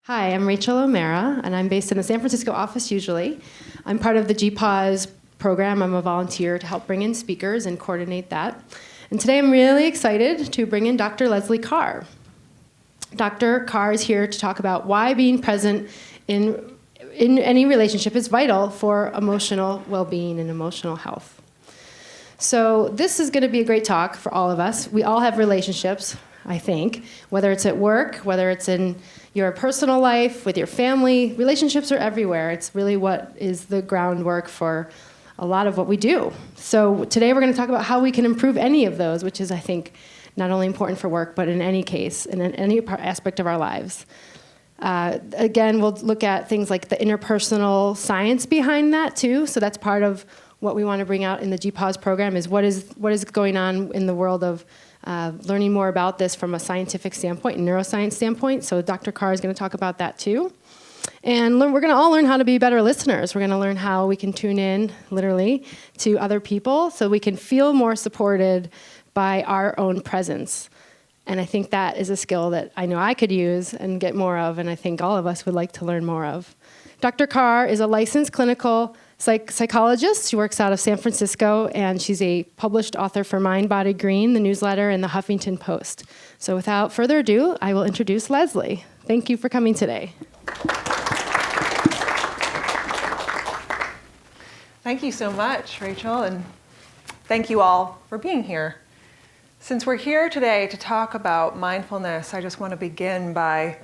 Hi, I'm Rachel O'Mara, and I'm based in the San Francisco office usually. I'm part of the GPAWS program. I'm a volunteer to help bring in speakers and coordinate that. And today I'm really excited to bring in Dr. Leslie Carr. Dr. Carr is here to talk about why being present in any relationship is vital for emotional well-being and emotional health. So this is going to be a great talk for all of us. We all have relationships, I think, whether it's at work, whether it's in your personal life, with your family. Relationships are everywhere. It's really what is the groundwork for a lot of what we do. So today we're going to talk about how we can improve any of those, which is, I think, not only important for work, but in any case, in any aspect of our lives. Again, we'll look at things like the interpersonal science behind that, too. So that's part of what we want to bring out in the GPAWS program is what is going on in the world of learning more about this from a scientific standpoint, neuroscience standpoint. So Dr. Carr is going to talk about that too. And we're going to all learn how to be better listeners. We're going to learn how we can tune in, literally, to other people so we can feel more supported by our own presence. And I think that is a skill that I know I could use and get more of, and I think all of us would like to learn more of. Dr. Carr is a licensed clinical psychologist. She works out of San Francisco, and she's a published author for Mind, Body, Green, the newsletter, and the Huffington Post. So without further ado, I will introduce Leslie. Thank you for coming today. Thank you so much, Rachel, and thank you all for being here. Since we're here today to talk about mindfulness, I just want to begin by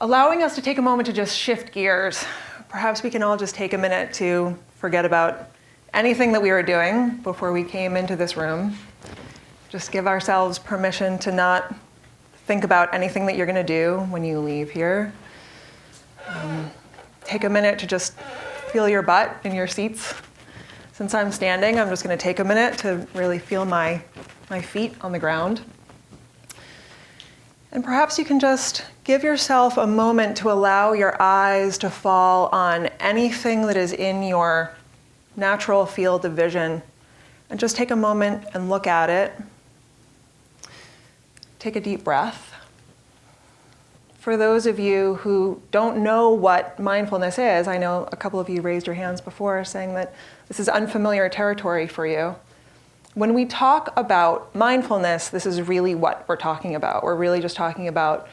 allowing us to take a moment to just shift gears. Perhaps we can all just take a minute to forget about anything that we were doing before we came into this room. Just give ourselves permission to not think about anything that you're going to do when you leave here. Take a minute to just feel your butt in your seats. Since I'm standing, I'm just going to take a minute to really feel my feet on the ground. And perhaps you can just give yourself a moment to allow your eyes to fall on anything that is in your natural field of vision. And just take a moment and look at it. Take a deep breath. For those of you who don't know what mindfulness is, I know a couple of you raised your hands before saying that this is unfamiliar territory for you. When we talk about mindfulness, this is really what we're talking about. We're really just talking about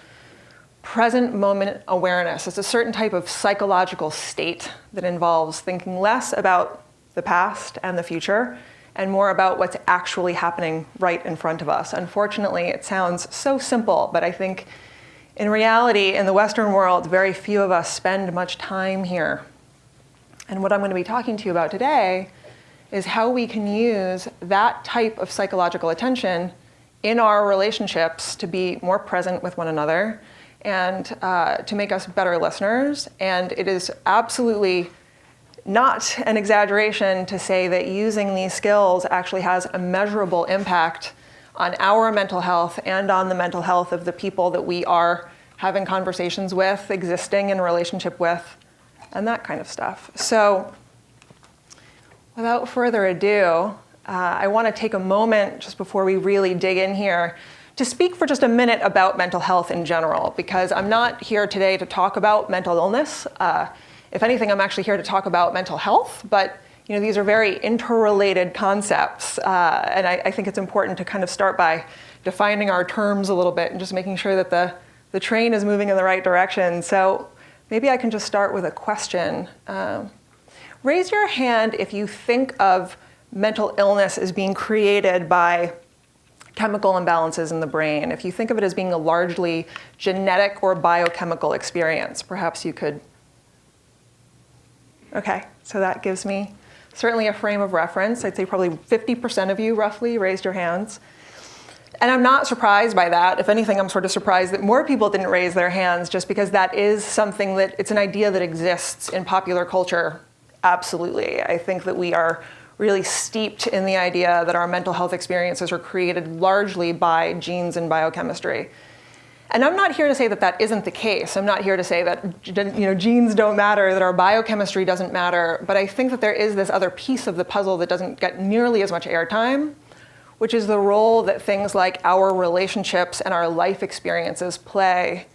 present moment awareness. It's a certain type of psychological state that involves thinking less about the past and the future and more about what's actually happening right in front of us. Unfortunately, it sounds so simple, but I think in reality, in the Western world, very few of us spend much time here. And what I'm going to be talking to you about today is how we can use that type of psychological attention in our relationships to be more present with one another and to make us better listeners. And it is absolutely not an exaggeration to say that using these skills actually has a measurable impact on our mental health and on the mental health of the people that we are having conversations with, existing in relationship with, and that kind of stuff. So without further ado, I want to take a moment just before we really dig in here to speak for just a minute about mental health in general, because I'm not here today to talk about mental illness. If anything, I'm actually here to talk about mental health, but these are very interrelated concepts, and I think it's important to kind of start by defining our terms a little bit and just making sure that the train is moving in the right direction. So maybe I can just start with a question. Raise your hand if you think of mental illness as being created by chemical imbalances in the brain. If you think of it as being a largely genetic or biochemical experience, perhaps you could. Okay, so that gives me certainly a frame of reference. I'd say probably 50% of you roughly raised your hands. And I'm not surprised by that. If anything, I'm sort of surprised that more people didn't raise their hands, just because that is something that, it's an idea that exists in popular culture. Absolutely. I think that we are really steeped in the idea that our mental health experiences are created largely by genes and biochemistry. And I'm not here to say that that isn't the case. I'm not here to say that genes don't matter, that our biochemistry doesn't matter. But I think that there is this other piece of the puzzle that doesn't get nearly as much airtime, which is the role that things like our relationships and our life experiences play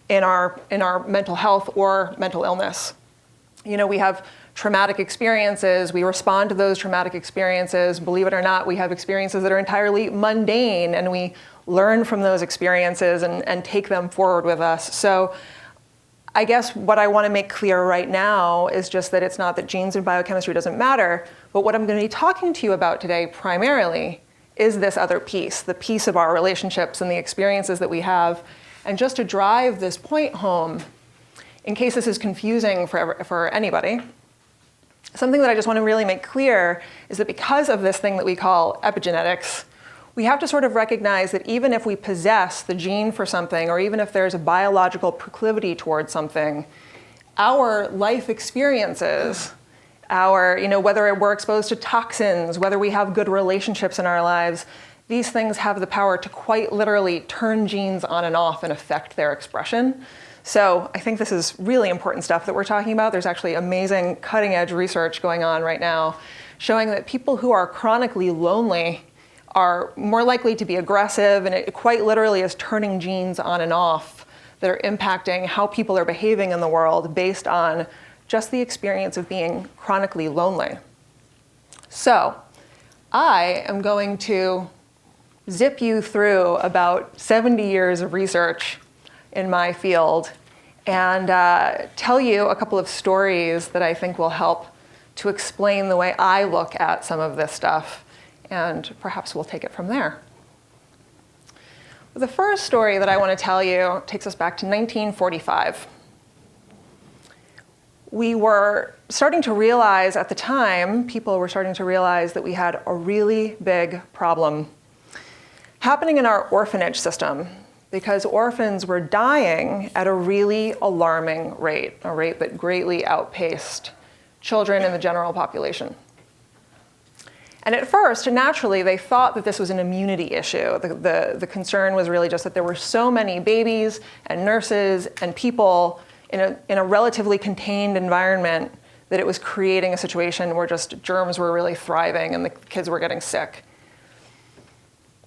in our mental health or mental illness. We have traumatic experiences, we respond to those traumatic experiences. Believe it or not, we have experiences that are entirely mundane, and we learn from those experiences and take them forward with us. So I guess what I want to make clear right now is just that it's not that genes and biochemistry doesn't matter, but what I'm going to be talking to you about today primarily is this other piece, the piece of our relationships and the experiences that we have. And just to drive this point home, in case this is confusing for anybody, something that I just want to really make clear is that because of this thing that we call epigenetics, we have to sort of recognize that even if we possess the gene for something, or even if there's a biological proclivity towards something, our life experiences, whether we're exposed to toxins, whether we have good relationships in our lives, these things have the power to quite literally turn genes on and off and affect their expression. So I think this is really important stuff that we're talking about. There's actually amazing cutting edge research going on right now showing that people who are chronically lonely are more likely to be aggressive, and it quite literally is turning genes on and off that are impacting how people are behaving in the world based on just the experience of being chronically lonely. So I am going to zip you through about 70 years of research in my field and tell you a couple of stories that I think will help to explain the way I look at some of this stuff, and perhaps we'll take it from there. The first story that I want to tell you takes us back to 1945. We were starting to realize at the time, people were starting to realize that we had a really big problem happening in our orphanage system, because orphans were dying at a really alarming rate, a rate that greatly outpaced children in the general population. And at first, naturally, they thought that this was an immunity issue. The concern was really just that there were so many babies and nurses and people in a relatively contained environment that it was creating a situation where just germs were really thriving and the kids were getting sick.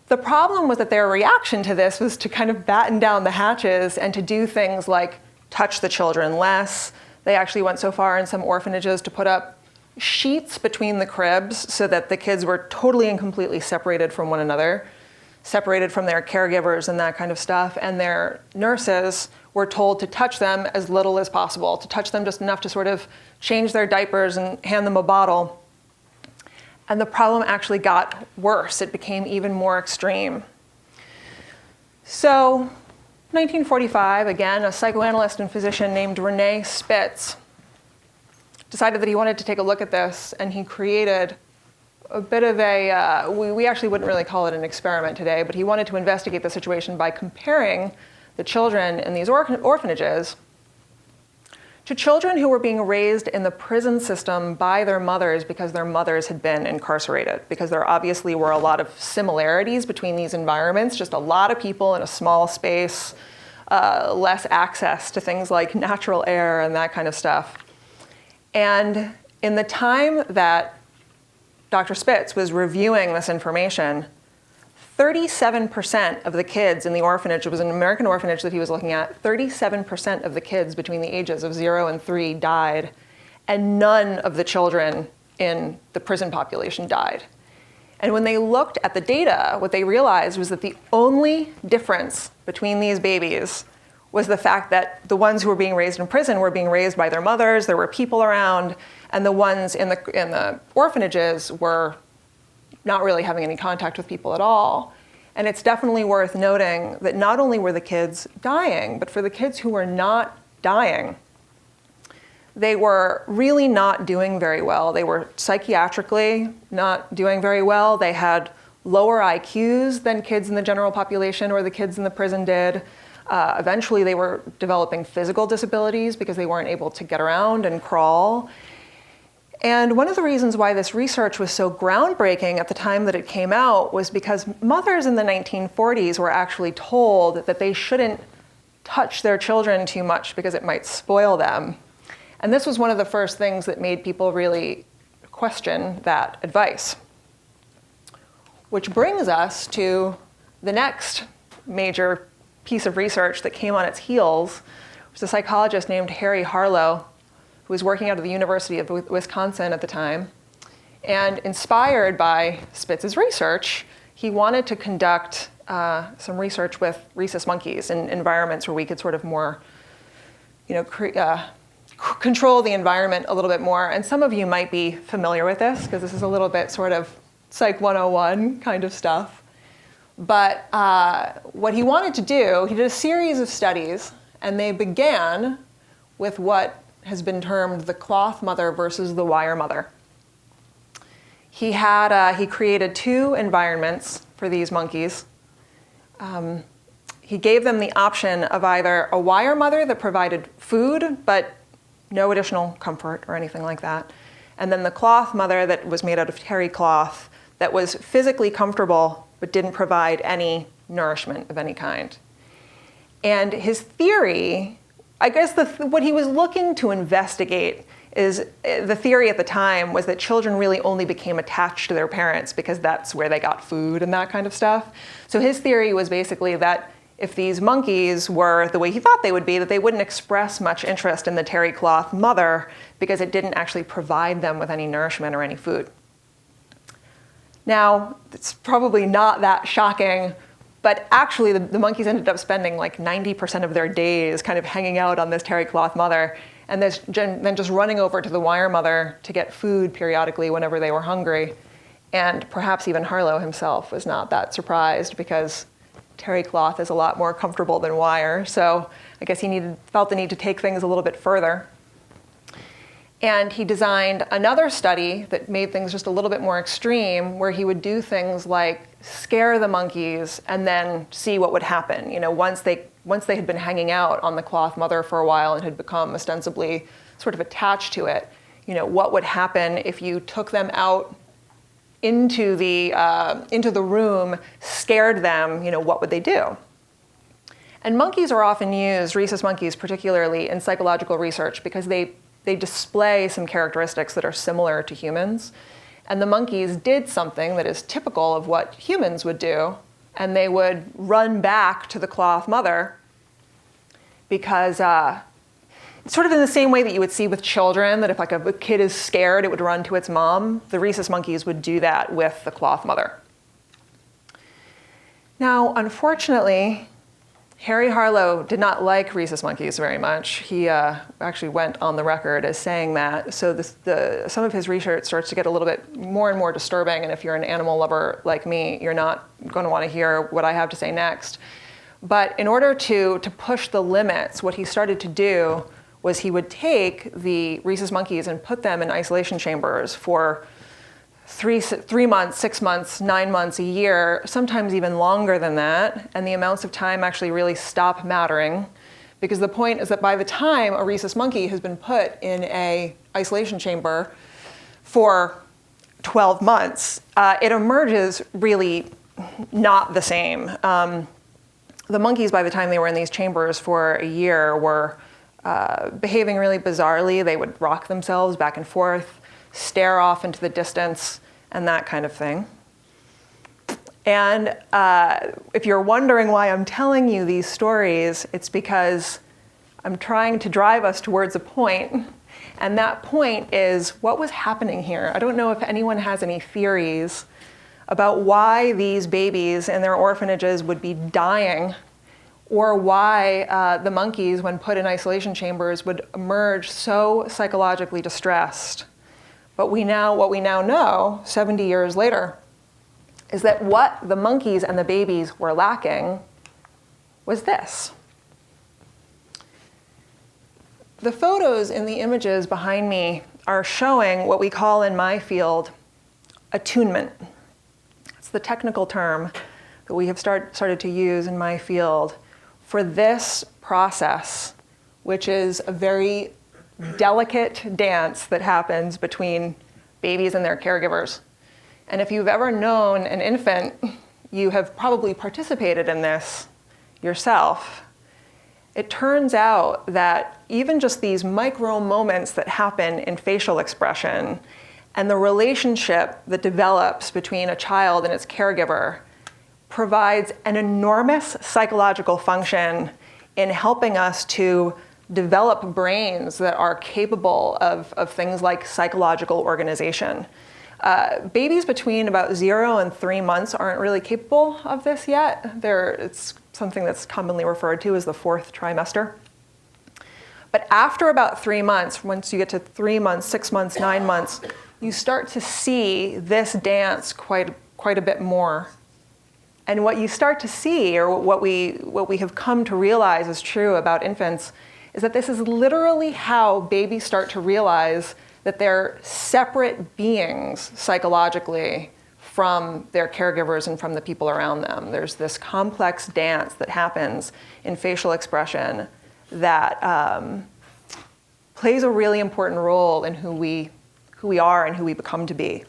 The problem was that their reaction to this was to kind of batten down the hatches and to do things like touch the children less. They actually went so far in some orphanages to put up sheets between the cribs so that the kids were totally and completely separated from one another, separated from their caregivers and that kind of stuff. And their nurses were told to touch them as little as possible, to touch them just enough to sort of change their diapers and hand them a bottle. And the problem actually got worse. It became even more extreme. So, 1945, again, a psychoanalyst and physician named René Spitz decided that he wanted to take a look at this, and he created a bit of a, we actually wouldn't really call it an experiment today, but he wanted to investigate the situation by comparing the children in these orphanages to children who were being raised in the prison system by their mothers because their mothers had been incarcerated, because there obviously were a lot of similarities between these environments, just a lot of people in a small space, less access to things like natural air and that kind of stuff. And in the time that Dr. Spitz was reviewing this information, 37% of the kids in the orphanage, it was an American orphanage that he was looking at, 37% of the kids between the ages of 0 and 3 died, and none of the children in the prison population died. And when they looked at the data, what they realized was that the only difference between these babies was the fact that the ones who were being raised in prison were being raised by their mothers, there were people around, and the ones in the orphanages were not really having any contact with people at all. And it's definitely worth noting that not only were the kids dying, but for the kids who were not dying, they were really not doing very well. They were psychiatrically not doing very well. They had lower IQs than kids in the general population or the kids in the prison did. Eventually, they were developing physical disabilities because they weren't able to get around and crawl. And one of the reasons why this research was so groundbreaking at the time that it came out was because mothers in the 1940s were actually told that they shouldn't touch their children too much because it might spoil them. And this was one of the first things that made people really question that advice. Which brings us to the next major piece of research that came on its heels was a psychologist named Harry Harlow, who was working out of the University of Wisconsin at the time. And inspired by Spitz's research, he wanted to conduct some research with rhesus monkeys in environments where we could sort of more, control the environment a little bit more. And some of you might be familiar with this, because this is a little bit sort of Psych 101 kind of stuff. But what he wanted to do, he did a series of studies, and they began with what has been termed the cloth mother versus the wire mother. He created two environments for these monkeys. He gave them the option of either a wire mother that provided food, but no additional comfort or anything like that, and then the cloth mother that was made out of terry cloth that was physically comfortable but didn't provide any nourishment of any kind. And his theory, I guess what he was looking to investigate is, the theory at the time was that children really only became attached to their parents because that's where they got food and that kind of stuff. So his theory was basically that if these monkeys were the way he thought they would be, that they wouldn't express much interest in the terry cloth mother because it didn't actually provide them with any nourishment or any food. Now, it's probably not that shocking, but actually the monkeys ended up spending like 90% of their days kind of hanging out on this terry cloth mother, and then just running over to the wire mother to get food periodically whenever they were hungry. And perhaps even Harlow himself was not that surprised, because terry cloth is a lot more comfortable than wire. So I guess he felt the need to take things a little bit further. And he designed another study that made things just a little bit more extreme, where he would do things like scare the monkeys and then see what would happen. Once they had been hanging out on the cloth mother for a while and had become ostensibly sort of attached to it, what would happen if you took them out into the room, scared them, what would they do? And monkeys are often used, rhesus monkeys particularly, in psychological research because they display some characteristics that are similar to humans. And the monkeys did something that is typical of what humans would do, and they would run back to the cloth mother because sort of in the same way that you would see with children, that if like a kid is scared, it would run to its mom. The rhesus monkeys would do that with the cloth mother. Now, unfortunately, Harry Harlow did not like rhesus monkeys very much. He actually went on the record as saying that. So some of his research starts to get a little bit more and more disturbing, and if you're an animal lover like me, you're not going to want to hear what I have to say next. But in order to push the limits, what he started to do was he would take the rhesus monkeys and put them in isolation chambers for 3 months, 6 months, 9 months, a year, sometimes even longer than that. And the amounts of time actually really stop mattering, because the point is that by the time a rhesus monkey has been put in an isolation chamber for 12 months, it emerges really not the same. The monkeys, by the time they were in these chambers for a year, were behaving really bizarrely. They would rock themselves back and forth, stare off into the distance, and that kind of thing. And if you're wondering why I'm telling you these stories, it's because I'm trying to drive us towards a point, and that point is what was happening here. I don't know if anyone has any theories about why these babies in their orphanages would be dying, or why the monkeys, when put in isolation chambers, would emerge so psychologically distressed. But what we now know, 70 years later, is that what the monkeys and the babies were lacking was this. The photos in the images behind me are showing what we call in my field attunement. It's the technical term that we have started to use in my field for this process, which is a very delicate dance that happens between babies and their caregivers. And if you've ever known an infant, you have probably participated in this yourself. It turns out that even just these micro moments that happen in facial expression and the relationship that develops between a child and its caregiver provides an enormous psychological function in helping us to develop brains that are capable of things like psychological organization. Babies between about 0 and 3 months aren't really capable of this yet. It's something that's commonly referred to as the 4th trimester. But after about 3 months, once you get to 3 months, 6 months, 9 months, you start to see this dance quite a bit more. And what you start to see, or what we have come to realize is true about infants, is that this is literally how babies start to realize that they're separate beings psychologically from their caregivers and from the people around them. There's this complex dance that happens in facial expression that plays a really important role in who we are and who we become to be.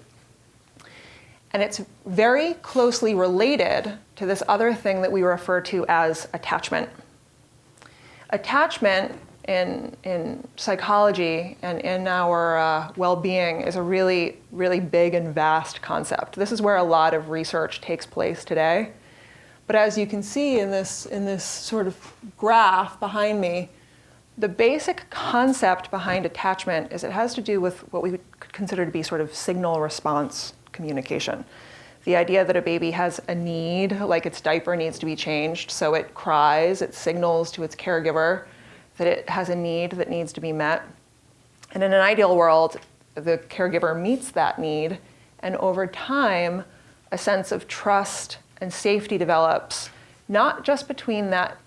And it's very closely related to this other thing that we refer to as attachment. Attachment in psychology and in our well-being is a really, really big and vast concept. This is where a lot of research takes place today. But as you can see in this sort of graph behind me, the basic concept behind attachment is it has to do with what we would consider to be sort of signal response communication. The idea that a baby has a need, like its diaper needs to be changed, so it cries, it signals to its caregiver that it has a need that needs to be met. And in an ideal world, the caregiver meets that need, and over time, a sense of trust and safety develops, not just between that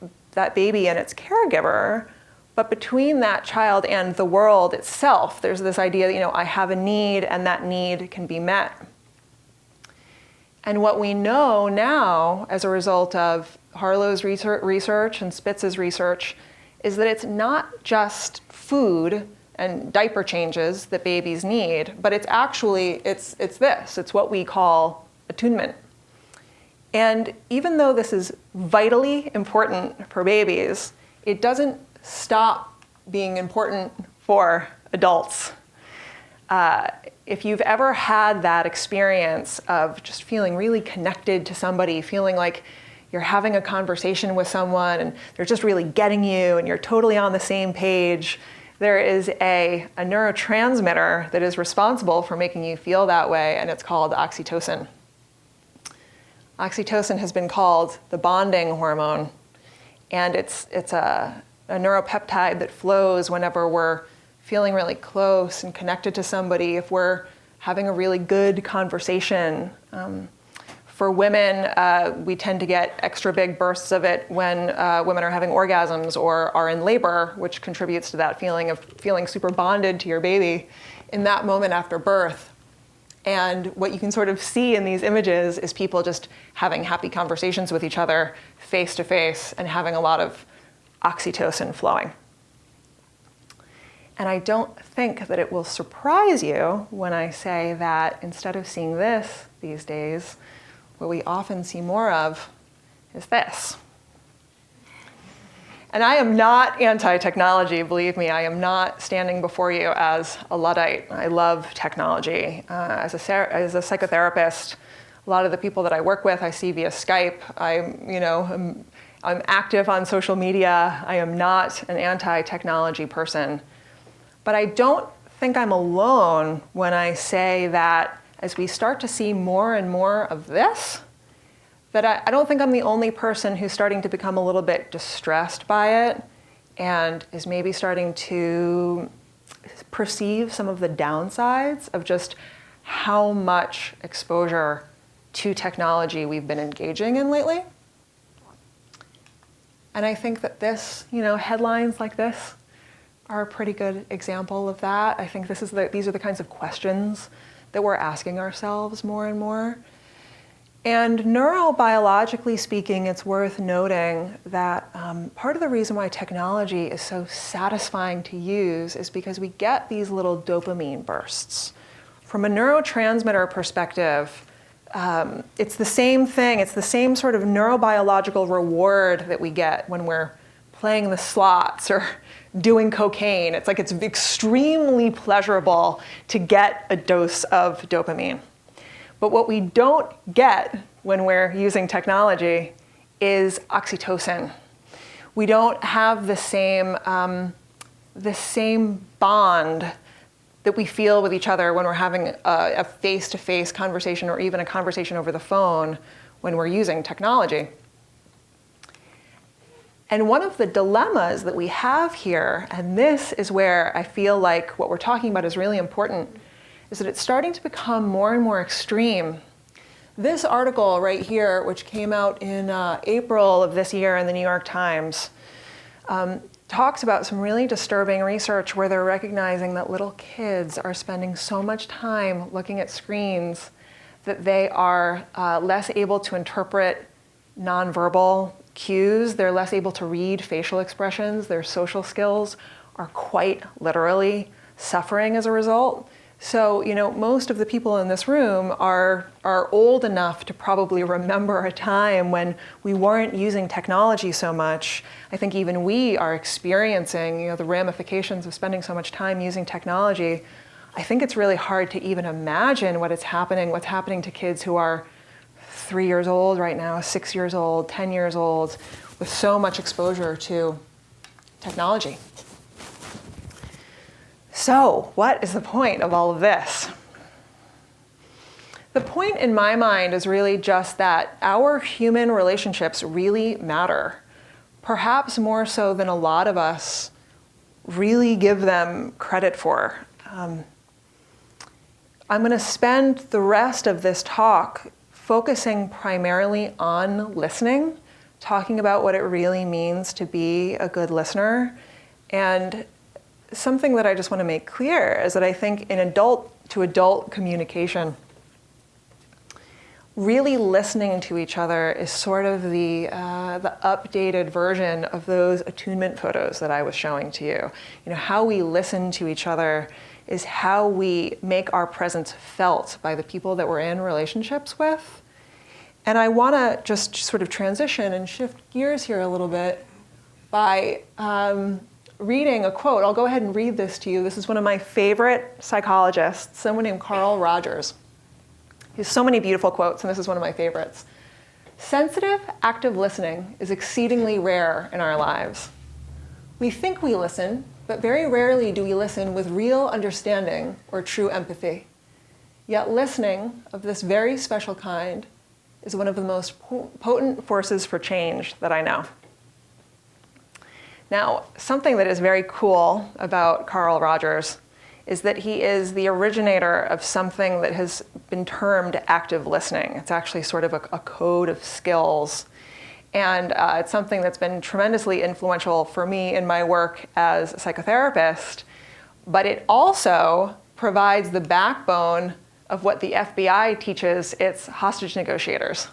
baby and its caregiver, but between that child and the world itself. There's this idea that, I have a need and that need can be met. And what we know now, as a result of Harlow's research and Spitz's research, is that it's not just food and diaper changes that babies need, but it's actually, it's this. It's what we call attunement. And even though this is vitally important for babies, it doesn't stop being important for adults. If you've ever had that experience of just feeling really connected to somebody, feeling like you're having a conversation with someone and they're just really getting you and you're totally on the same page, there is a neurotransmitter that is responsible for making you feel that way, and it's called oxytocin. Oxytocin has been called the bonding hormone, and it's a neuropeptide that flows whenever we're feeling really close and connected to somebody, if we're having a really good conversation. For women, we tend to get extra big bursts of it when women are having orgasms or are in labor, which contributes to that feeling of feeling super bonded to your baby in that moment after birth. And what you can sort of see in these images is people just having happy conversations with each other face to face and having a lot of oxytocin flowing. And I don't think that it will surprise you when I say that instead of seeing this these days, what we often see more of is this. And I am not anti-technology, believe me. I am not standing before you as a Luddite. I love technology. As a psychotherapist, a lot of the people that I work with, I see via Skype. I'm active on social media. I am not an anti-technology person. But I don't think I'm alone when I say that as we start to see more and more of this, that I don't think I'm the only person who's starting to become a little bit distressed by it and is maybe starting to perceive some of the downsides of just how much exposure to technology we've been engaging in lately. And I think that this, headlines like this are a pretty good example of that. I think these are the kinds of questions that we're asking ourselves more and more. And neurobiologically speaking, it's worth noting that part of the reason why technology is so satisfying to use is because we get these little dopamine bursts. From a neurotransmitter perspective, it's the same thing. It's the same sort of neurobiological reward that we get when we're playing the slots or doing cocaine. It's like it's extremely pleasurable to get a dose of dopamine. But what we don't get when we're using technology is oxytocin. We don't have the same bond that we feel with each other when we're having a face-to-face conversation or even a conversation over the phone when we're using technology. And one of the dilemmas that we have here, and this is where I feel like what we're talking about is really important, is that it's starting to become more and more extreme. This article right here, which came out in April of this year in the New York Times, talks about some really disturbing research where they're recognizing that little kids are spending so much time looking at screens that they are less able to interpret nonverbal cues. They're less able to read facial expressions. Their social skills are quite literally suffering as a result. So, most of the people in this room are old enough to probably remember a time when we weren't using technology so much. I think even we are experiencing, the ramifications of spending so much time using technology. I think it's really hard to even imagine what's happening to kids who are 3 years old right now, 6 years old, 10 years old, with so much exposure to technology. So, what is the point of all of this? The point in my mind is really just that our human relationships really matter, perhaps more so than a lot of us really give them credit for. I'm going to spend the rest of this talk focusing primarily on listening, talking about what it really means to be a good listener. And something that I just want to make clear is that I think in adult-to-adult communication, really listening to each other is sort of the updated version of those attunement photos that I was showing to you. How we listen to each other is how we make our presence felt by the people that we're in relationships with. And I want to just sort of transition and shift gears here a little bit by reading a quote. I'll go ahead and read this to you. This is one of my favorite psychologists, someone named Carl Rogers. He has so many beautiful quotes, and this is one of my favorites. Sensitive, active listening is exceedingly rare in our lives. We think we listen, but very rarely do we listen with real understanding or true empathy. Yet listening of this very special kind is one of the most potent forces for change that I know. Now, something that is very cool about Carl Rogers is that he is the originator of something that has been termed active listening. It's actually sort of a code of skills. And it's something that's been tremendously influential for me in my work as a psychotherapist. But it also provides the backbone of what the FBI teaches its hostage negotiators,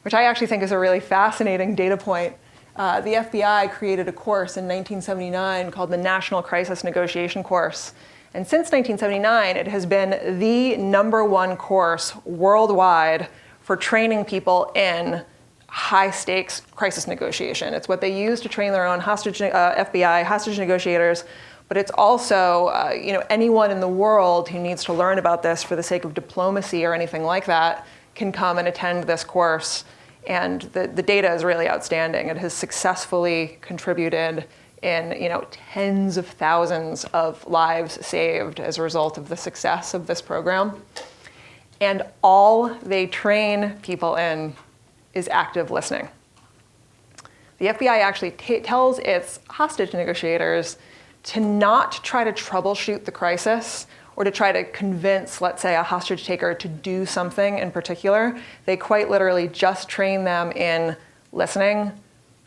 which I actually think is a really fascinating data point. The FBI created a course in 1979 called the National Crisis Negotiation Course. And since 1979, it has been the #1 course worldwide for training people in high-stakes crisis negotiation. It's what they use to train their own FBI hostage negotiators, but it's also anyone in the world who needs to learn about this for the sake of diplomacy or anything like that can come and attend this course. And the data is really outstanding. It has successfully contributed in tens of thousands of lives saved as a result of the success of this program. And all they train people in is active listening. The FBI actually tells its hostage negotiators to not try to troubleshoot the crisis or to try to convince, let's say, a hostage taker to do something in particular. They quite literally just train them in listening,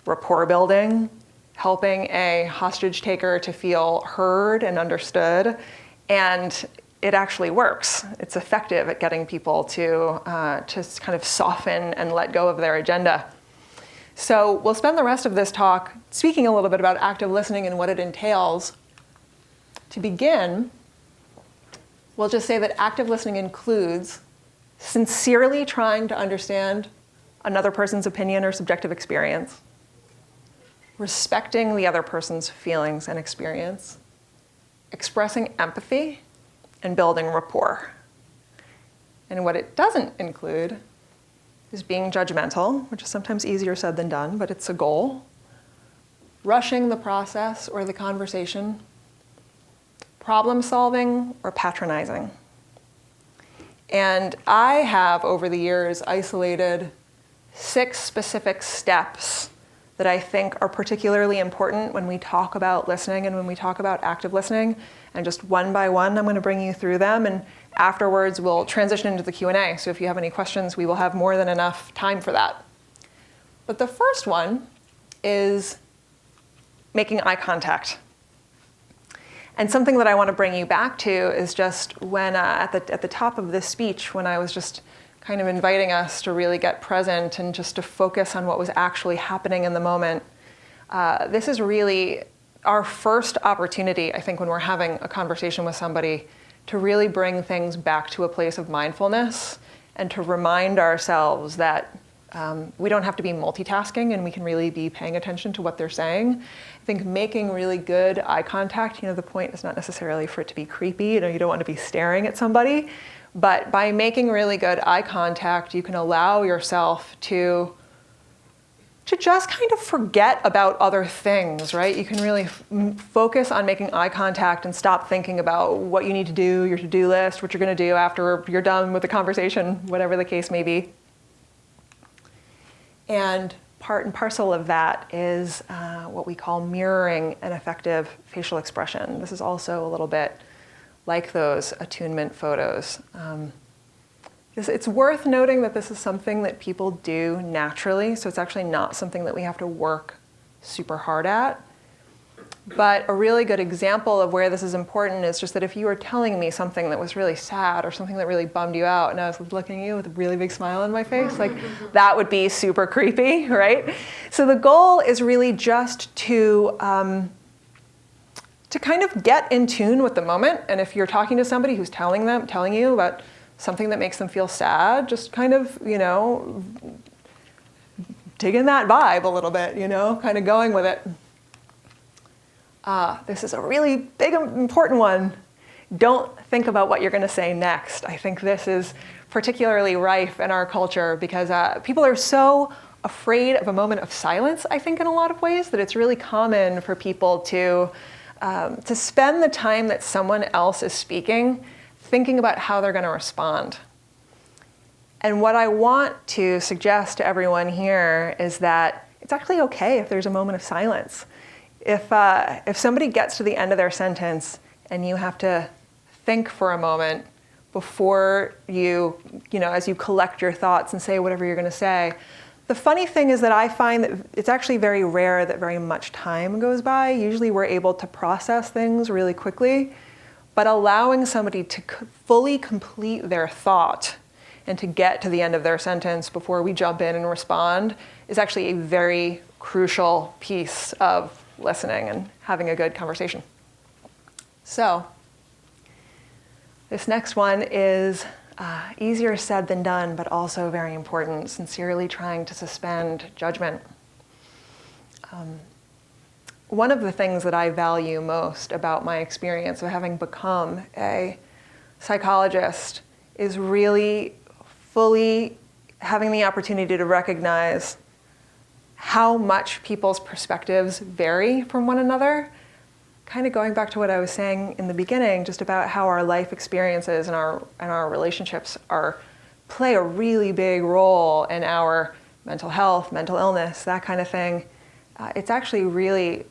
rapport building, helping a hostage taker to feel heard and understood. And it actually works. It's effective at getting people to kind of soften and let go of their agenda. So we'll spend the rest of this talk speaking a little bit about active listening and what it entails. To begin, we'll just say that active listening includes sincerely trying to understand another person's opinion or subjective experience, respecting the other person's feelings and experience, expressing empathy, and building rapport. And what it doesn't include is being judgmental, which is sometimes easier said than done, but it's a goal. Rushing the process or the conversation. Problem solving or patronizing. And I have, over the years, isolated 6 specific steps that I think are particularly important when we talk about listening and when we talk about active listening. And just one by one, I'm going to bring you through them. And afterwards, we'll transition into the Q&A. So if you have any questions, we will have more than enough time for that. But the first one is making eye contact. And something that I want to bring you back to is just when at the top of this speech, when I was just kind of inviting us to really get present and just to focus on what was actually happening in the moment. This is really our first opportunity, I think, when we're having a conversation with somebody to really bring things back to a place of mindfulness and to remind ourselves that we don't have to be multitasking and we can really be paying attention to what they're saying. I think making really good eye contact, the point is not necessarily for it to be creepy, you don't want to be staring at somebody, but by making really good eye contact, you can allow yourself to just kind of forget about other things, right? You can really focus on making eye contact and stop thinking about what you need to do, your to-do list, what you're going to do after you're done with the conversation, whatever the case may be. And part and parcel of that is what we call mirroring an effective facial expression. This is also a little bit like those attunement photos. It's worth noting that this is something that people do naturally, so it's actually not something that we have to work super hard at. But a really good example of where this is important is just that if you were telling me something that was really sad or something that really bummed you out, and I was looking at you with a really big smile on my face, that would be super creepy, right? So the goal is really just to kind of get in tune with the moment. And if you're talking to somebody who's telling you about something that makes them feel sad, just kind of, dig in that vibe a little bit, kind of going with it. This is a really big, important one. Don't think about what you're going to say next. I think this is particularly rife in our culture because people are so afraid of a moment of silence, I think, in a lot of ways, that it's really common for people to spend the time that someone else is speaking thinking about how they're going to respond. And what I want to suggest to everyone here is that it's actually okay if there's a moment of silence. If somebody gets to the end of their sentence and you have to think for a moment before you as you collect your thoughts and say whatever you're going to say, the funny thing is that I find that it's actually very rare that very much time goes by. Usually we're able to process things really quickly, but allowing somebody to fully complete their thought and to get to the end of their sentence before we jump in and respond is actually a very crucial piece of listening and having a good conversation. So, this next one is easier said than done, but also very important, sincerely trying to suspend judgment. One of the things that I value most about my experience of having become a psychologist is really fully having the opportunity to recognize how much people's perspectives vary from one another. Kind of going back to what I was saying in the beginning, just about how our life experiences and our relationships play a really big role in our mental health, mental illness, that kind of thing. It's actually really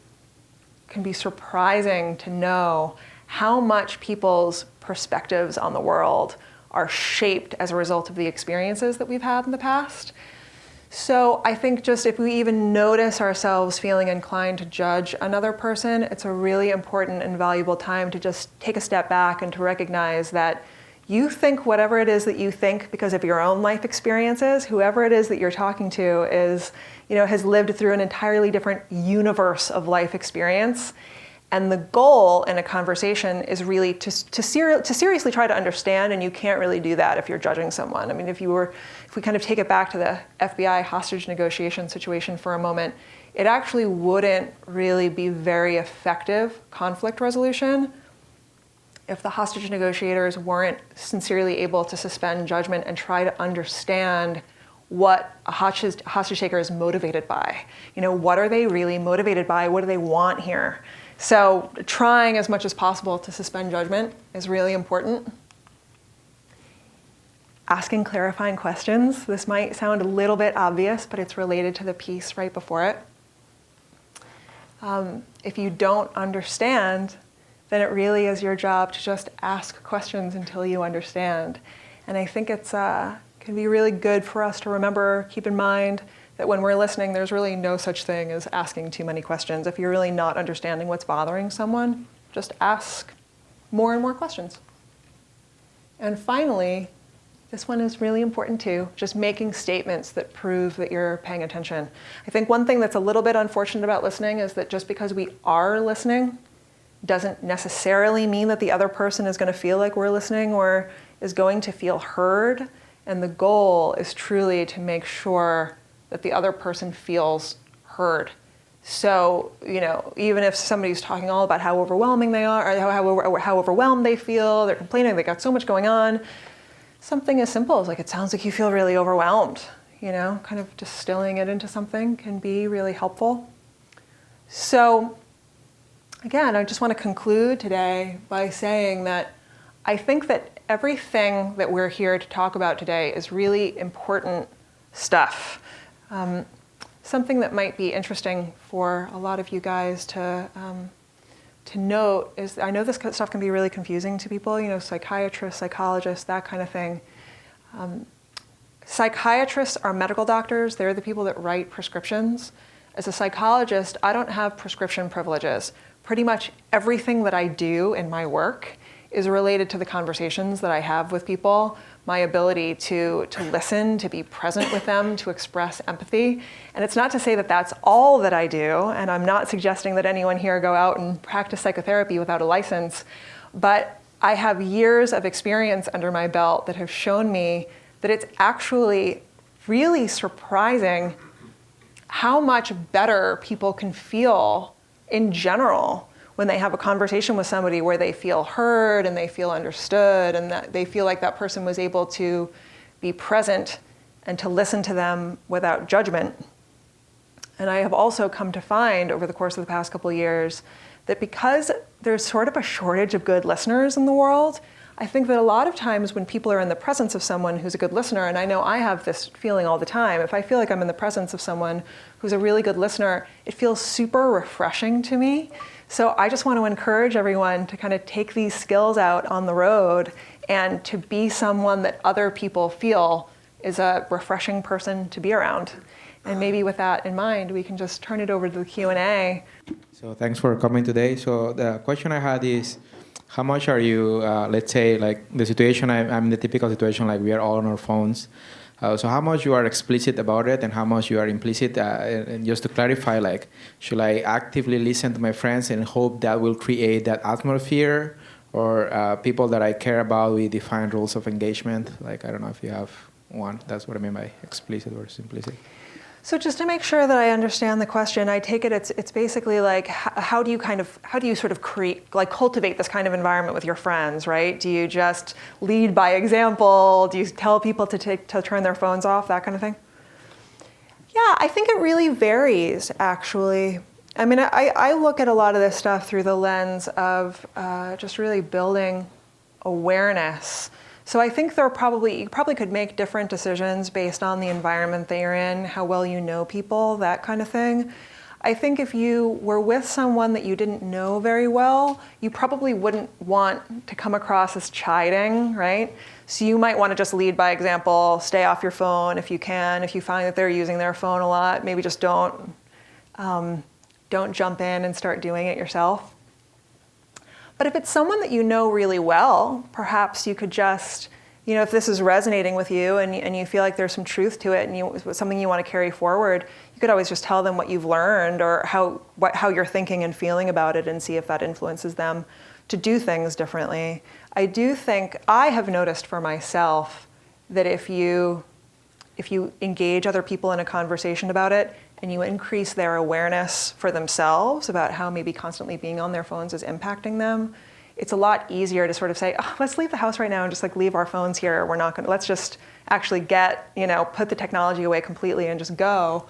can be surprising to know how much people's perspectives on the world are shaped as a result of the experiences that we've had in the past. So I think just if we even notice ourselves feeling inclined to judge another person, it's a really important and valuable time to just take a step back and to recognize that you think whatever it is that you think because of your own life experiences. Whoever it is that you're talking to is, has lived through an entirely different universe of life experience. And the goal in a conversation is really to seriously try to understand, and you can't really do that if you're judging someone. I mean, if we kind of take it back to the FBI hostage negotiation situation for a moment, it actually wouldn't really be very effective conflict resolution if the hostage negotiators weren't sincerely able to suspend judgment and try to understand what a hostage taker is motivated by. What are they really motivated by? What do they want here? So trying as much as possible to suspend judgment is really important. Asking clarifying questions. This might sound a little bit obvious, but it's related to the piece right before it. If you don't understand, then it really is your job to just ask questions until you understand. And I think it's can be really good for us to remember, keep in mind that when we're listening, there's really no such thing as asking too many questions. If you're really not understanding what's bothering someone, just ask more and more questions. And finally, this one is really important too, just making statements that prove that you're paying attention. I think one thing that's a little bit unfortunate about listening is that just because we are listening doesn't necessarily mean that the other person is going to feel like we're listening or is going to feel heard. And the goal is truly to make sure that the other person feels heard. So, even if somebody's talking all about how overwhelming they are, or how overwhelmed they feel, they're complaining, they got so much going on, something as simple as it sounds like you feel really overwhelmed, kind of distilling it into something can be really helpful. So, again, I just want to conclude today by saying that I think that everything that we're here to talk about today is really important stuff. Something that might be interesting for a lot of you guys to note is, I know this stuff can be really confusing to people, psychiatrists, psychologists, that kind of thing. Psychiatrists are medical doctors. They're the people that write prescriptions. As a psychologist, I don't have prescription privileges. Pretty much everything that I do in my work is related to the conversations that I have with people, my ability to listen, to be present with them, to express empathy. And it's not to say that that's all that I do, and I'm not suggesting that anyone here go out and practice psychotherapy without a license, but I have years of experience under my belt that have shown me that it's actually really surprising how much better people can feel in general when they have a conversation with somebody where they feel heard and they feel understood and that they feel like that person was able to be present and to listen to them without judgment. And I have also come to find over the course of the past couple of years that because there's sort of a shortage of good listeners in the world, I think that a lot of times when people are in the presence of someone who's a good listener, and I know I have this feeling all the time, if I feel like I'm in the presence of someone who's a really good listener, it feels super refreshing to me. So I just want to encourage everyone to kind of take these skills out on the road and to be someone that other people feel is a refreshing person to be around. And maybe with that in mind, we can just turn it over to the Q&A. So thanks for coming today. So the question I had is, how much are you, let's say, like the situation, I'm in the typical situation, like we are all on our phones. So how much you are explicit about it and how much you are implicit? And just to clarify, like, should I actively listen to my friends and hope that will create that atmosphere? Or people that I care about, we define rules of engagement? Like, I don't know if you have one. That's what I mean by explicit versus implicit. So just to make sure that I understand the question, I take it it's basically like how do you sort of create, like cultivate this kind of environment with your friends, right? Do you just lead by example? Do you tell people to turn their phones off, that kind of thing? Yeah, I think it really varies, actually. I mean, I look at a lot of this stuff through the lens of just really building awareness. So I think you probably could make different decisions based on the environment that you're in, how well you know people, that kind of thing. I think if you were with someone that you didn't know very well, you probably wouldn't want to come across as chiding, right? So you might want to just lead by example, stay off your phone if you can. If you find that they're using their phone a lot, maybe just don't jump in and start doing it yourself. But if it's someone that you know really well, perhaps you could just, if this is resonating with you and you feel like there's some truth to it and it's something you want to carry forward, you could always just tell them what you've learned or how you're thinking and feeling about it and see if that influences them to do things differently. I do think I have noticed for myself that if you engage other people in a conversation about it, and you increase their awareness for themselves about how maybe constantly being on their phones is impacting them, it's a lot easier to sort of say, oh, let's leave the house right now and just like leave our phones here. We're not gonna, let's just actually put the technology away completely and just go.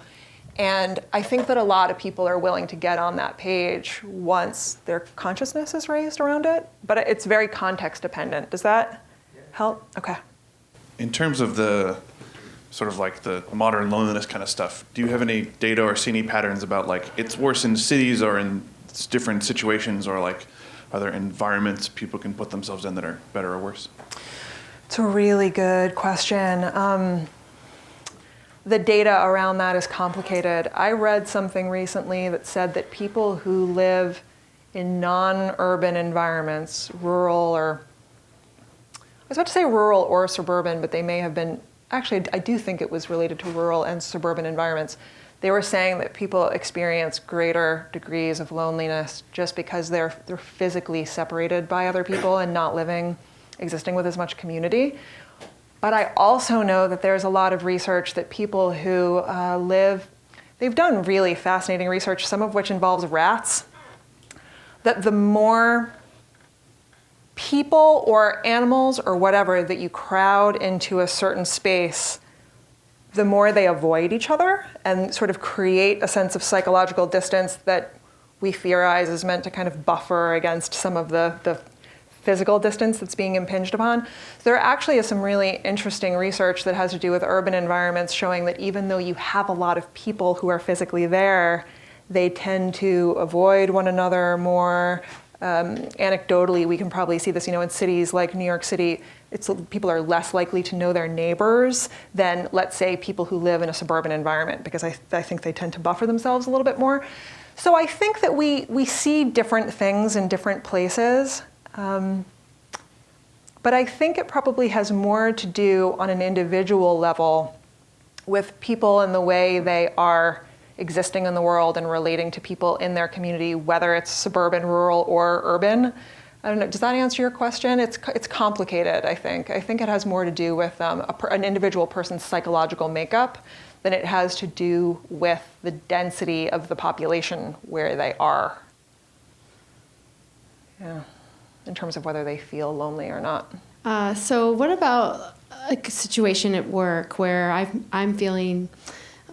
And I think that a lot of people are willing to get on that page once their consciousness is raised around it, but it's very context dependent. Does that help? Okay. In terms of the sort of like the modern loneliness kind of stuff, do you have any data or see any patterns about like it's worse in cities or in different situations, or like are there environments people can put themselves in that are better or worse? It's a really good question. The data around that is complicated. I read something recently that said that people who live in non-urban environments, rural or, I was about to say rural or suburban, but they may have been, actually I do think it was related to rural and suburban environments. They were saying that people experience greater degrees of loneliness just because they're physically separated by other people and not existing with as much community. But I also know that there's a lot of research that people who they've done really fascinating research, some of which involves rats, that the more people or animals or whatever that you crowd into a certain space, the more they avoid each other and sort of create a sense of psychological distance that we theorize is meant to kind of buffer against some of the physical distance that's being impinged upon. So there actually is some really interesting research that has to do with urban environments showing that even though you have a lot of people who are physically there, they tend to avoid one another more. Anecdotally, we can probably see this, in cities like New York City, people are less likely to know their neighbors than, let's say, people who live in a suburban environment, because I think they tend to buffer themselves a little bit more. So I think that we see different things in different places. But I think it probably has more to do on an individual level with people and the way they are existing in the world and relating to people in their community, whether it's suburban, rural, or urban. I don't know, does that answer your question? It's complicated, I think. I think it has more to do with an individual person's psychological makeup than it has to do with the density of the population where they are. Yeah. In terms of whether they feel lonely or not. So what about a situation at work where I'm feeling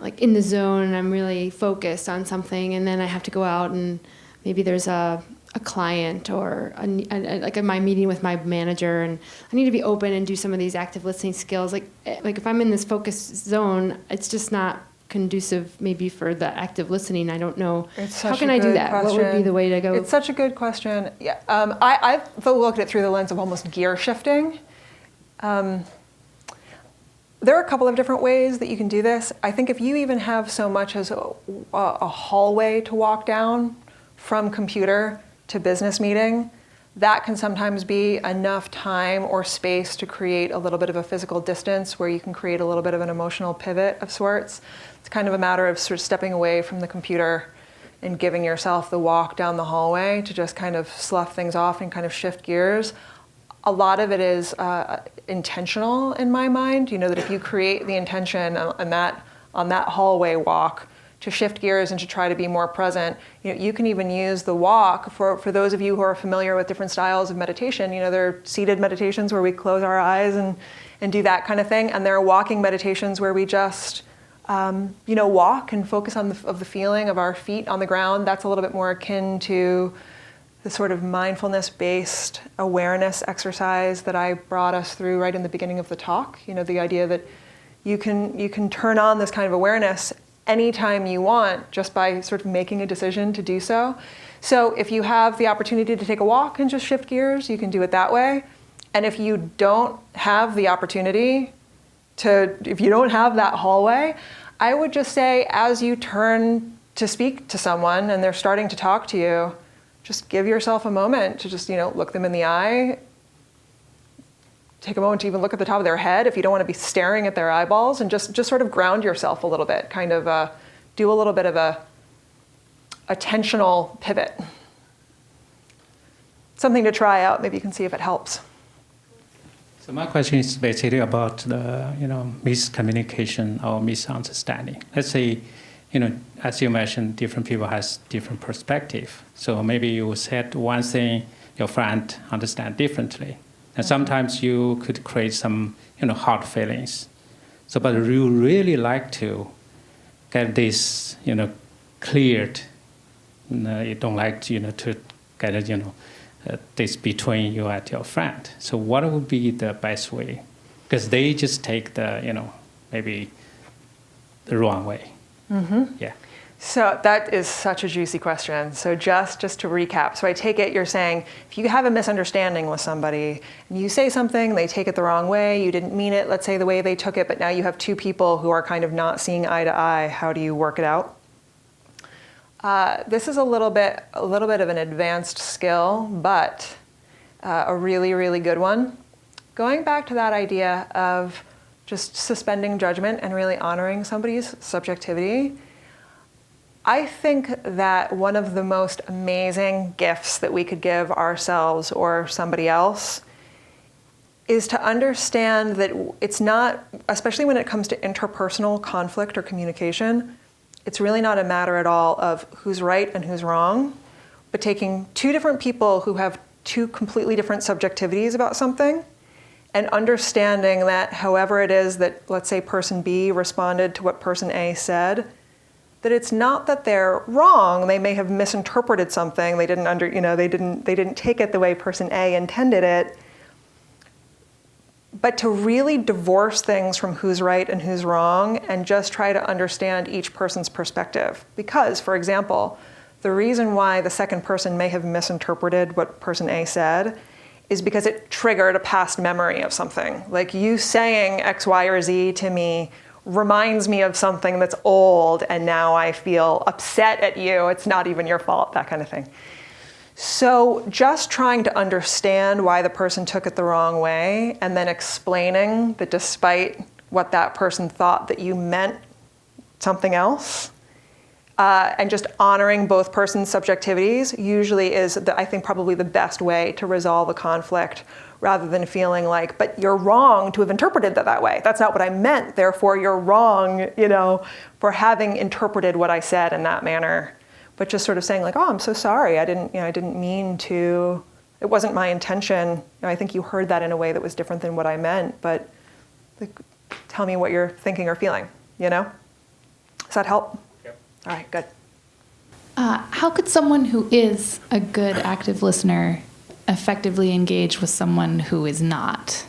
like in the zone and I'm really focused on something, and then I have to go out and maybe there's a client or like in my meeting with my manager, and I need to be open and do some of these active listening skills. Like if I'm in this focus zone, it's just not conducive maybe for the active listening. I don't know. How can I do that? Question. What would be the way to go? It's such a good question. Yeah, I've looked at it through the lens of almost gear shifting. There are a couple of different ways that you can do this. I think if you even have so much as a hallway to walk down from computer to business meeting, that can sometimes be enough time or space to create a little bit of a physical distance where you can create a little bit of an emotional pivot of sorts. It's kind of a matter of sort of stepping away from the computer and giving yourself the walk down the hallway to just kind of slough things off and kind of shift gears. A lot of it is intentional in my mind, that if you create the intention on that hallway walk to shift gears and to try to be more present, you can even use the walk for those of you who are familiar with different styles of meditation. There are seated meditations where we close our eyes and do that kind of thing, and there are walking meditations where we just walk and focus on the feeling of our feet on the ground. That's a little bit more akin to the sort of mindfulness-based awareness exercise that I brought us through right in the beginning of the talk. The idea that you can turn on this kind of awareness anytime you want just by sort of making a decision to do so. So if you have the opportunity to take a walk and just shift gears, you can do it that way. And if you don't have the opportunity if you don't have that hallway, I would just say as you turn to speak to someone and they're starting to talk to you, just give yourself a moment to just, look them in the eye. Take a moment to even look at the top of their head if you don't want to be staring at their eyeballs, and just sort of ground yourself a little bit, kind of do a little bit of a attentional pivot. Something to try out. Maybe you can see if it helps. So my question is basically about the miscommunication or misunderstanding. Let's say, as you mentioned, different people has different perspective. So maybe you said one thing, your friend understand differently. And sometimes you could create some, hard feelings. So, but you really like to get this, cleared. You don't like, to get it, this between you and your friend. So what would be the best way? Because they just take the, maybe the wrong way. Yeah. So that is such a juicy question. So just to recap, so I take it you're saying if you have a misunderstanding with somebody and you say something, they take it the wrong way, you didn't mean it, let's say the way they took it, but now you have two people who are kind of not seeing eye to eye, how do you work it out? This is a little bit of an advanced skill, but a really, really good one. Going back to that idea of just suspending judgment and really honoring somebody's subjectivity, I think that one of the most amazing gifts that we could give ourselves or somebody else is to understand that it's not, especially when it comes to interpersonal conflict or communication, it's really not a matter at all of who's right and who's wrong, but taking two different people who have two completely different subjectivities about something and understanding that however it is that, let's say, person B responded to what person A said, that it's not that they're wrong. They may have misinterpreted something. They didn't take it the way person A intended it. But to really divorce things from who's right and who's wrong and just try to understand each person's perspective. Because, for example, the reason why the second person may have misinterpreted what person A said is because it triggered a past memory of something. Like you saying X, Y, or Z to me reminds me of something that's old and now I feel upset at you. It's not even your fault, that kind of thing. So just trying to understand why the person took it the wrong way and then explaining that despite what that person thought that you meant something else, and just honoring both persons' subjectivities usually is, I think, probably the best way to resolve a conflict rather than feeling like, but you're wrong to have interpreted that way. That's not what I meant, therefore you're wrong, for having interpreted what I said in that manner. But just sort of saying like, oh, I'm so sorry, I didn't mean to, it wasn't my intention. I think you heard that in a way that was different than what I meant, but like, tell me what you're thinking or feeling, Does that help? Yep. All right, good. How could someone who is a good active listener effectively engage with someone who is not?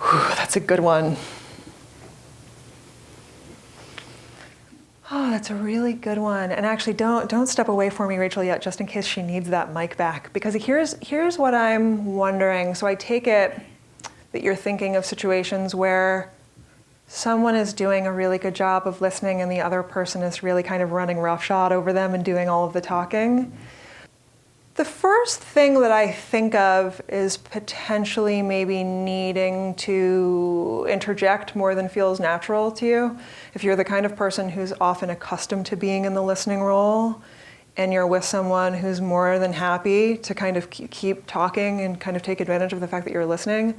Whew, that's a good one. Oh, that's a really good one. And actually, don't step away for me, Rachel, yet, just in case she needs that mic back. Because here's what I'm wondering. So I take it that you're thinking of situations where someone is doing a really good job of listening and the other person is really kind of running roughshod over them and doing all of the talking. The first thing that I think of is potentially maybe needing to interject more than feels natural to you. If you're the kind of person who's often accustomed to being in the listening role and you're with someone who's more than happy to kind of keep talking and kind of take advantage of the fact that you're listening,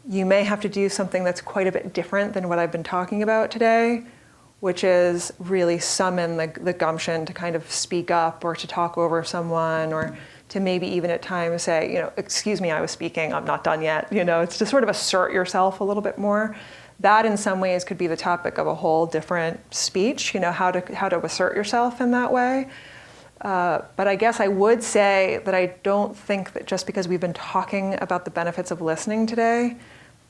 you may have to do something that's quite a bit different than what I've been talking about today, which is really summon the gumption to kind of speak up or to talk over someone or to maybe even at times say, excuse me, I was speaking, I'm not done yet. It's to sort of assert yourself a little bit more. That in some ways could be the topic of a whole different speech, how to assert yourself in that way. But I guess I would say that I don't think that just because we've been talking about the benefits of listening today,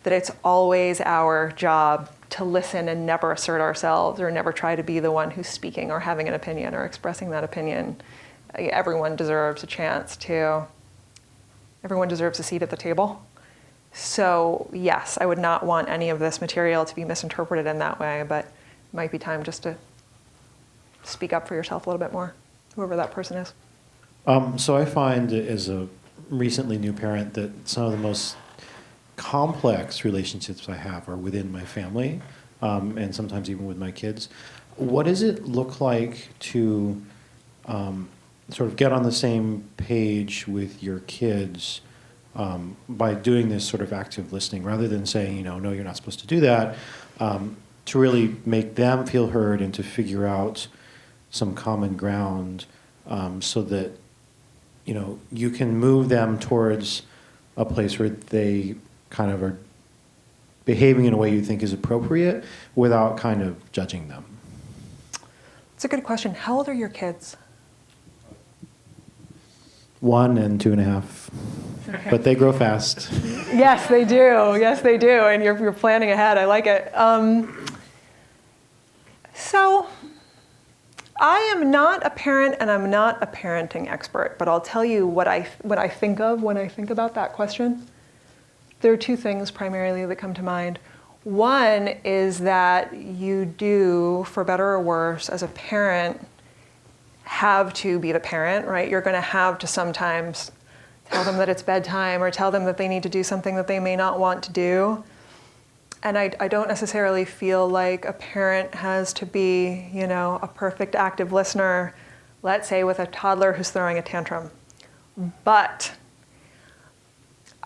that it's always our job to listen and never assert ourselves or never try to be the one who's speaking or having an opinion or expressing that opinion. Everyone deserves a chance to, everyone deserves a seat at the table. So yes, I would not want any of this material to be misinterpreted in that way, but it might be time just to speak up for yourself a little bit more, whoever that person is. So I find as a recently new parent that some of the most complex relationships I have are within my family, and sometimes even with my kids. What does it look like to sort of get on the same page with your kids by doing this sort of active listening, rather than saying, no, you're not supposed to do that, to really make them feel heard and to figure out some common ground so that you can move them towards a place where they kind of are behaving in a way you think is appropriate without kind of judging them. It's a good question. How old are your kids? 1 and 2.5. Okay. But they grow fast. Yes, they do. Yes, they do. And you're planning ahead. I like it. So I am not a parent and I'm not a parenting expert, but I'll tell you what I think of when I think about that question. There are 2 things primarily that come to mind. One is that you do, for better or worse, as a parent, have to be the parent, right? You're going to have to sometimes tell them that it's bedtime or tell them that they need to do something that they may not want to do. And I don't necessarily feel like a parent has to be, a perfect active listener, let's say with a toddler who's throwing a tantrum. But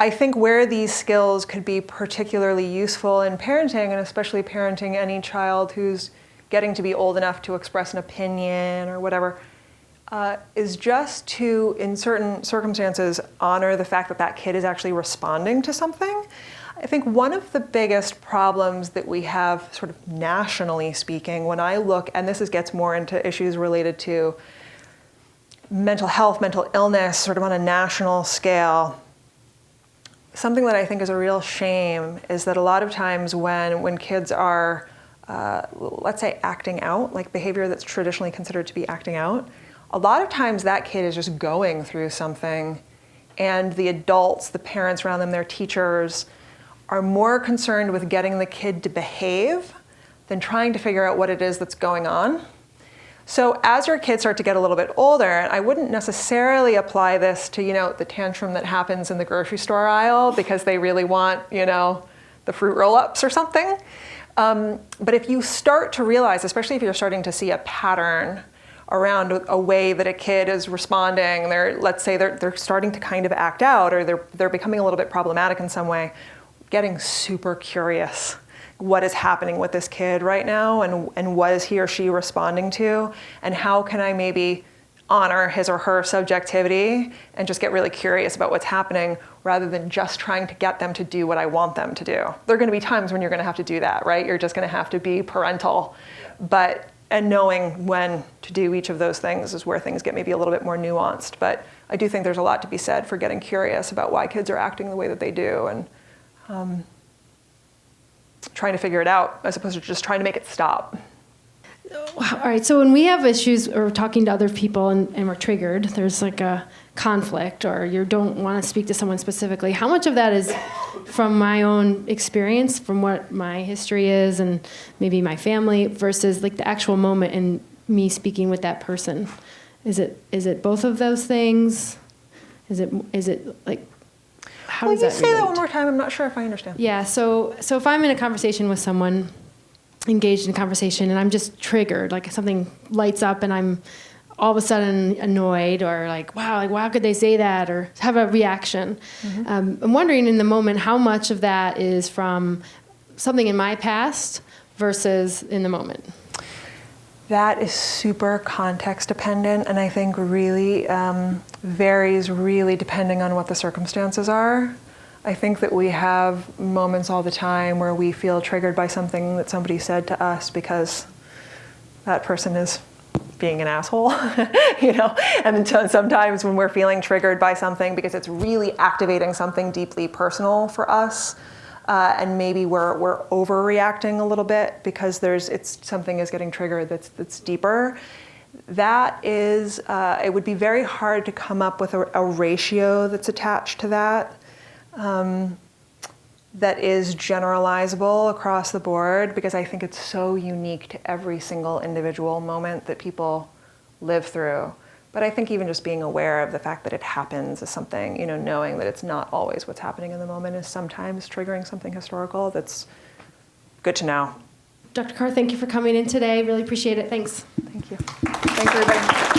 I think where these skills could be particularly useful in parenting, and especially parenting any child who's getting to be old enough to express an opinion or whatever, is just to, in certain circumstances, honor the fact that that kid is actually responding to something. I think one of the biggest problems that we have, sort of nationally speaking, when I look, and this gets more into issues related to mental health, mental illness, sort of on a national scale, something that I think is a real shame is that a lot of times when kids are, let's say, acting out, like behavior that's traditionally considered to be acting out, a lot of times that kid is just going through something, and the adults, the parents around them, their teachers, are more concerned with getting the kid to behave than trying to figure out what it is that's going on. So as your kids start to get a little bit older, and I wouldn't necessarily apply this to, the tantrum that happens in the grocery store aisle because they really want, the fruit roll-ups or something. But if you start to realize, especially if you're starting to see a pattern around a way that a kid is responding, let's say they're starting to kind of act out, or they're becoming a little bit problematic in some way, getting super curious. What is happening with this kid right now, and what is he or she responding to, and how can I maybe honor his or her subjectivity and just get really curious about what's happening rather than just trying to get them to do what I want them to do. There are going to be times when you're going to have to do that, right? You're just going to have to be parental. And knowing when to do each of those things is where things get maybe a little bit more nuanced. But I do think there's a lot to be said for getting curious about why kids are acting the way that they do, and trying to figure it out as opposed to just trying to make it stop. All right, so when we have issues or talking to other people and we're triggered, there's like a conflict or you don't want to speak to someone specifically, how much of that is from my own experience, from what my history is and maybe my family, versus like the actual moment and me speaking with that person? Is it both of those things? Is it like, how does that relate? Say that one more time. I'm not sure if I understand. Yeah, so if I'm in a conversation with someone, engaged in a conversation, and I'm just triggered, like something lights up and I'm all of a sudden annoyed or like, wow, how could they say that, or have a reaction. Mm-hmm. I'm wondering in the moment how much of that is from something in my past versus in the moment. That is super context dependent, and I think really varies really depending on what the circumstances are. I think that we have moments all the time where we feel triggered by something that somebody said to us because that person is being an asshole, and sometimes when we're feeling triggered by something because it's really activating something deeply personal for us, and maybe we're overreacting a little bit because something is getting triggered that's deeper. That is, it would be very hard to come up with a ratio that's attached to that. That is generalizable across the board, because I think it's so unique to every single individual moment that people live through. But I think even just being aware of the fact that it happens is something, knowing that it's not always what's happening in the moment is sometimes triggering something historical that's good to know. Dr. Carr, thank you for coming in today. Really appreciate it. Thanks. Thank you. Thanks, everybody.